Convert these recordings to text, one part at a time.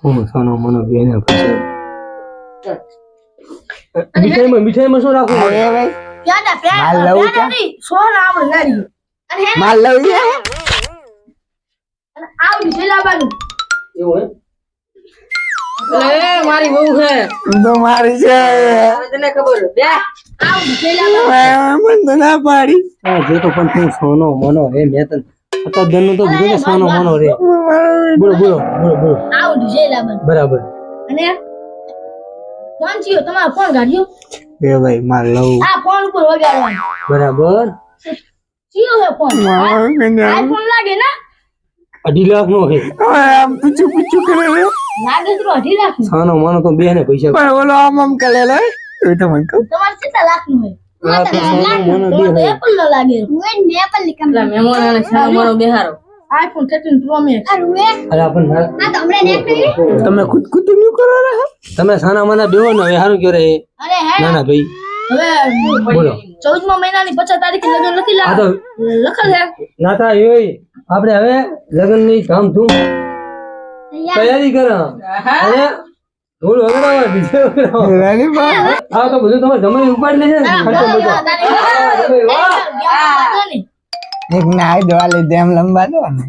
હું સોનો મનો બેને પછી મીઠાઈમાં શું રાખવું અરે ભાઈ પ્યાડા માલ લઉં પ્યાડા નહીં સોના આપણે લાડી અને હે માલ લઉં છે અને આવડી જલાબાનું એવું એ મારી બહુ છે તો મારી છે તને ખબર બે આવડી જલાબાનું મને તો ના પાડી હે જો તો પણ તું સોનો મનો હે મેં તને અત્યાર દનનું તો બધું ને સોનો મનો રે બોલો બોલો બોલો બોલો આવડી જલાબાનું બરાબર અને ફોન ચિયો તમારો ફોન કાઢ્યો એ ભાઈ માલ લઉં આ ફોન ઉપર વગાડવાનો બરાબર ચિયો હે ફોન આઈફોન લાગે ને 2.5 લાખ નો હે આમ પૂછું કરે રે લાગે તો 2.5 લાખ નું. સોનો મનો તો બે ને પૈસા પણ ઓલો આમ કરે લે એ તો મને કહું તમારે કેટલા લાખ નું હે આ તો સોનો મનો બે તો હે એપલ નો લાગે હું ને એપલ ની પેલા મહેમાન અને સાનો મારો બેહારો આઈફોન 13 પ્રો મેક્સ અરે આપણ આ તો હમણાં નેક તમે ખુદ ખુદ ન્યુ કરો રે તમે સાના મના બેહો ને હવે હારું ક્યો રે અરે હે ના ના ભાઈ હવે બોલો 14મા મહિનાની 50 તારીખે લગન લખી આ તો લખલ હે ના તા યોય આપણે હવે લગ્ન ની ધામધૂમ તૈયારી કર અને ઢોલ વગાડવા ડીજે વગાડવા રાની બા આ તો બધું તમારે જમાઈ ઉપાડી લેશે ને ખર્ચો બધો એક ના દવા દે એમ લંબા દો ને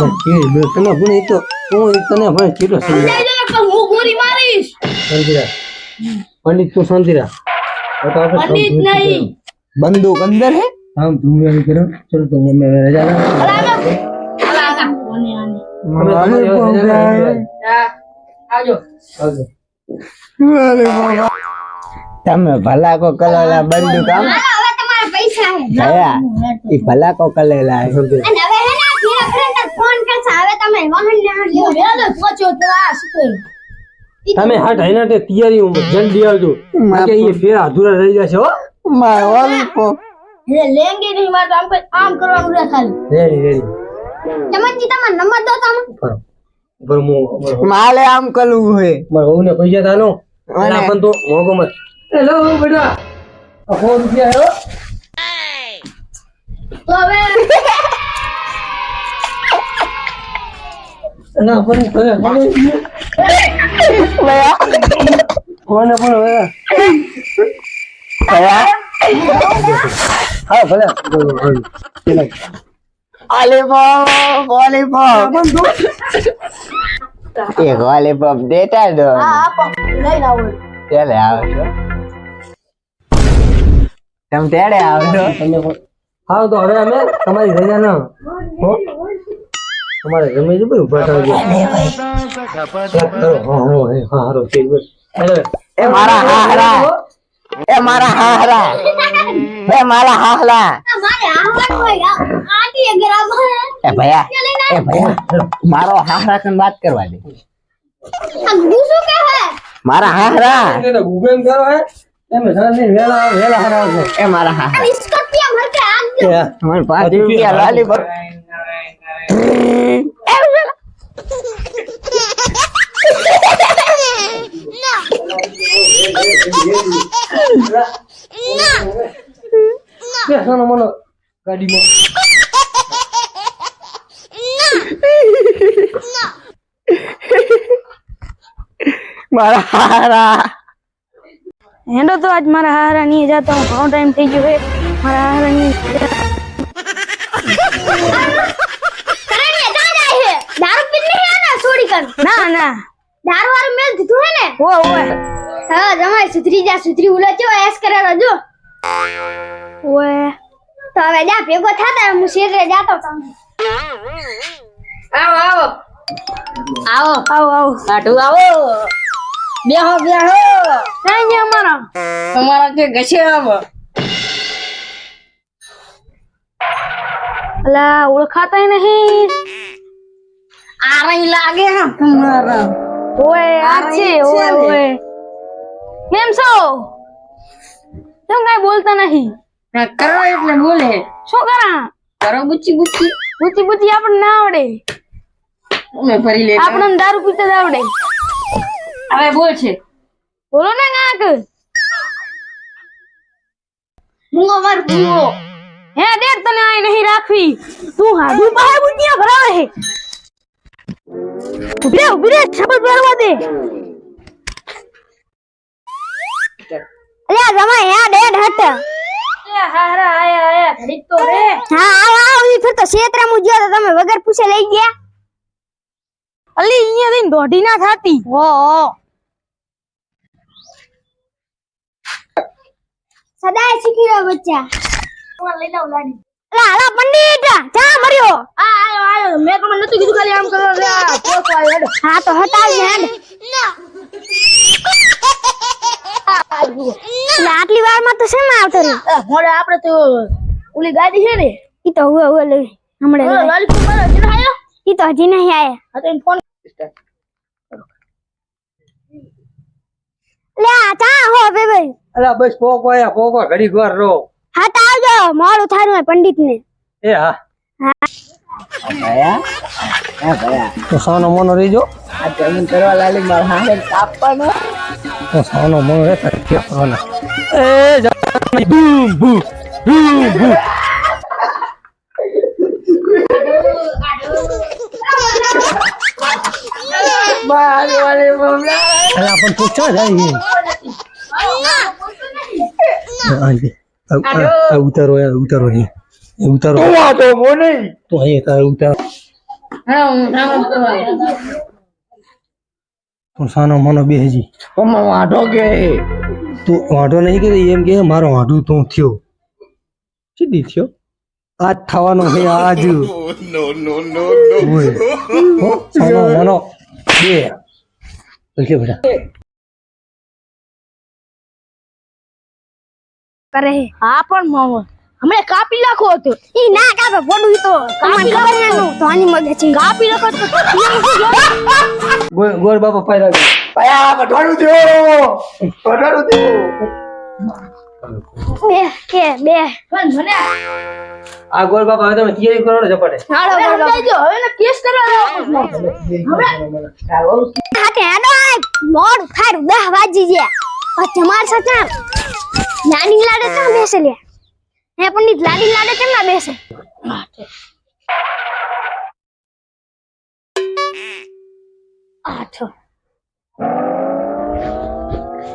તમે પણ એ તો હું તને પણ કેટલો સમજાય હું ગોરી મારીશ શાંતિરા પંડિત તું શાંતિરા તો આપણે પંડિત નહીં બંદૂક અંદર હે આમ ધૂમ કરો ચલો તો મમ્મી હવે રજા લે અલા કોને આને આવજો આવજો તમે ભલા કો કલેલા બંદૂક આમ હવે તમારા પૈસા હે ગયા ઈ ભલા કો કલેલા હે અને હવે હે ને ફીરા ફ્રેન્ડ ફોન કરશે હવે તમે વાહન ને લ્યો વેલો પહોંચ્યો તો આ શું તમે હાટ આઈના તે તૈયારી જલ્દી આવજો કે એ ફેર અધૂરા રહી જશે હો માર ઓલી કો એ લેંગે નહીં માર તો આમ કરવાનું રહે ખાલી રેડી રેડી ચમનજી તમારો નંબર દો તમે ફરો પર મો માલે આમ કલું હે મારા વહુને પૈસા તાલો અને આપણ તો મોગો મત એ લો બેટા આ 100 રૂપિયા હે તો હવે ના પણ કોને પણ હવે હા ભલે એક લોલીપોપ દેતા દો હા આપો લઈને આવો તેડે આવશો તમે તેડે આવશો તમે હા તો હવે અમે તમારી રજા ના હો તમારે જમી જ બધું બતાવજો હા હારો છે એ મારા હાહરા એ મારા હાહરા એ મારા હાહલા મારે આવવાનું હોય આટી અગર આમ એ ભૈયા મારો હાહરા કન વાત કરવા દે આ ગુસ્સો કે હે મારા હાહરા ગૂગલ કરો હે તમે સાંજે વેલા હરાવો એ મારા હાહરા સ્કોર્પિયો મર કે આગ દો મને 5 રૂપિયા લોલીપોપ બેસવાનો મને ગાડીમાં મારા હાહરા હેડો તો આજ મારા હારા નહીં જતા હું ઘણો ટાઈમ થઈ ગયો હે મારા હારા નહીં કરણે દાદા હે દારૂ પીને હે ના છોડી કર ના ના દારૂ વાળું મેલ દીધું હે ને ઓય હા જમાઈ સુધરી ઉલા ચેવા એસ કરેલો જો ઓય તો હવે જા ભેગો થાતા હું શેરે જાતો તમને આવો આવો આવો આવો આટુ આવો બેહો બેહો ક્યાં છે અમારા તમારા કે ગશે આવો અલા ઓળખાતા નહીં આ રહી લાગે હે તમારા ઓય આ છે ઓય ઓય કેમ છો કેમ કઈ બોલતા નહીં ના કરો એટલે બોલે શું કરા કરો બુચી બુચી બુચી બુચી આપણને ના આવડે અમે ભરી લે આપણને દારૂ પીતા જ આવડે હવે બોલ છે બોલો ને કાક મુંગો માર મુંગો હે દેર તને આય નહીં રાખવી તું હાડું પાસે બુચિયા ભરાવે હે ઉભી રે શપથ પહેરવા દે. અલ્યા જમાઈ યા ડેડ હટ. હારા આયા ઘડીક તો રે. હા આવ ઈ ફિર તો ક્ષેત્રમાં મુ ગયો તો તમે વગર પૂછે લઈ ગયા. અલી અહીંયા રહીને દોઢી ના થાતી. હો સદાય શીખી રહ્યો બચ્ચા. હું લઈ લઉં લાડી. અલા હાલા પંડિત જા મર્યો. આયો મેં તમને નતું કીધું ખાલી આમ કરો રે પોસ આયો હેડ. હા તો હટાવી હેડ. આટલી વારમાં તો શેમાં આવતો રે? મોડે આપણે તો ઓલી ગાડી છે ને ઈ તો હવે લઈ હમણે લઈ. લાડી કો મારો જીન આયો. ઈ તો હજી નહીં આયા. હા તો એને ફોન લે આ ચા હો બે ભાઈ. અલા બસ પોકો આયા પોકો ઘડીક વાર રહો. હટ આવજો મોડું થારું હે પંડિત ને. એ હા ભયા એ ભયા તો સાનો મોનો રહીજો. આ જમીન કરવા લાલી માર હારે કાપવાનો. તો સાનો મોનો રહે કે કોના એ જા બૂમ બૂમ બૂમ બૂમ. મારે વાલે મમલા અલા પણ તું ક્યાં જાય છે? ઉતારો યાર ઉતારો નહીં ઉતારો તો મોને તો અહીંયા તારે ઉતારો. હા હું નામ કરવા. પણ સાનો મોનો બેહજી. મમ્મા વાઢો કે તું વાંઢો નહીં કરી એમ કે મારો વાંઢું તું થયો સીધી થયો આજ થવાનો છે આજ. ઓય. હો, સાનો મોનો બે ઓકે બેટા કરે હે. હા પણ મામો હમણે કાપી નાખો તો ઈ ના કાપે પોડું તો તમને ખબર હે નું તો આની મગે છે. કાપી નાખો તો ગોર બાપા પાયરા ગયા. ભયા કઠવાડું થયો બે કે બે પણ મને આ ગોર બાપા હવે તમે તૈયારી કરો ને ઝપાટે. હાલો હવે બોલો. સમજાઈ ગયો હવે ને કેસ કરવા હાથે હેડો આય મોડ થારું 10 વાજી ગયા. તમાર સચાર લાડી લાડે ક્યાં બેસે લે? હે પંડિત લાડી લાડે કેમ ના બેસે? આઠ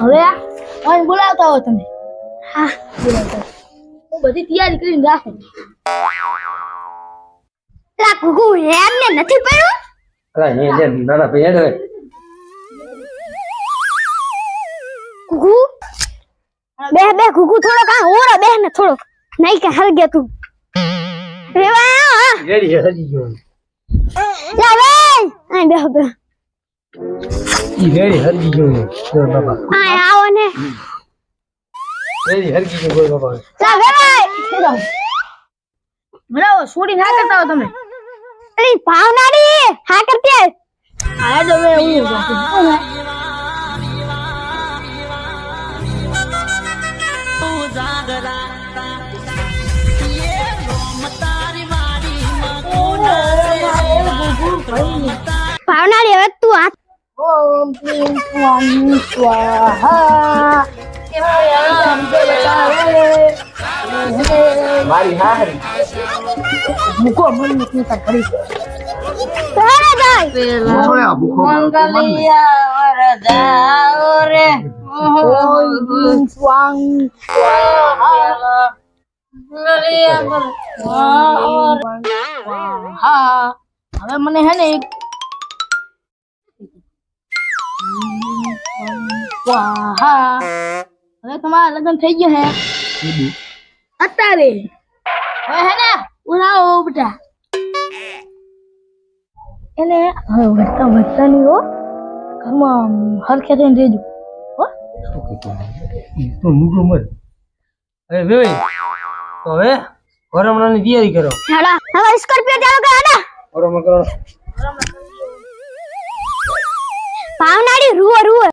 હવે ઓય બોલાવતા હો તમે. હા હું બધી તૈયારી કરીને રાખું. લા ગુગુ હેડ ને નથી પડ્યું. અલા હે લે નાના ભાઈ હેડ હવે. ગુગુ બે બે ગુગુ થોડો કા ઓરો બે ને થોડો નહીં કે હલ ગયા તું રેવા રેડી હજી ગયો. લા વે આ બે બે ઈ રેડી હજી ગયો ગોર બાપા. આ આવો ને રેડી હજી ગયો ગોર બાપા. લા વે બરાબર છોડી ના કરતા હો તમે. અલી ભાવનાડી હા કરતે આ જો મે હું ભાવનાડી હવે તું હાથ ઓમ ક્લીમ સ્વામી સ્વાહા મારી હારી મુકો મન નથી કરી. તારે ભાઈ છોડ્યા ભૂખો મંગલિયા વરદાઓ રે. ઓમ ક્લીમ સ્વામી સ્વાહા હા હવે મને હે ને એક સ્વાહા હવે તમારા લગ્ન થઈ ગયા હે અત્યારે હવે હે ને ઉનાળો બેટા એને હવે વધતા નહીં હો ઘરમાં હરખે થઈને રહેજો હો. તો મૂકો મત. અરે ભાઈ તો હવે વરમણાની તૈયારી કરો. હેડા હવે સ્કોર્પિયો ચાલો કે હેડા વરમણ કરો. ભાવનાડી રૂવો રૂવો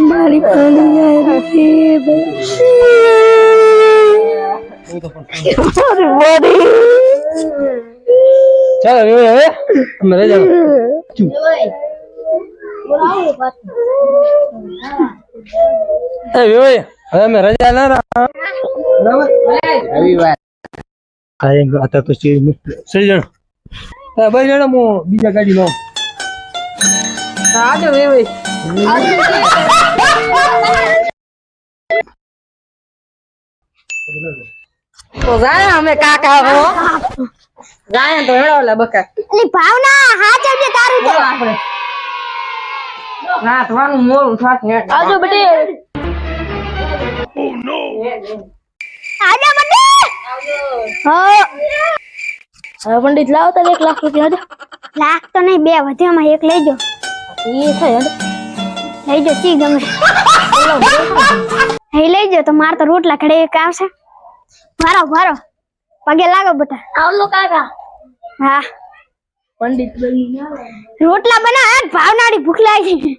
મારી પાણી ચાલો હવે અમે રહી જાવ. ચૂપ. બોલાવો પાછું એ ભાઈ હવે અમે રજા ના બરાબર. રવિવાર આયેંગે आता तो चीज सही जण હા ભાઈ જણ હું બીજા ગાડી લઉં આજો વેવે તો જાય અમે કાકા હો જાય તો હેડો લે બકા અલી ભાવના હા ચાલજે તારું તો આપણે ના તમારું મોરું થાક ને આવજો બટે આજા બડે હા હવે પંડિત લાવો તો 1 લાખ રૂપિયા દે લાખ તો નહીં બે વધ્યામાં એક લઈ જો એ થાય લઈ જો ચી ગમે હે લઈ જો તો માર તો રોટલા ખડે એક આવશે મારો ભારો પગે લાગો બટા આવલો કાકા હા પંડિત બની રોટલા બના ભાવનાડી ભૂખ લાગી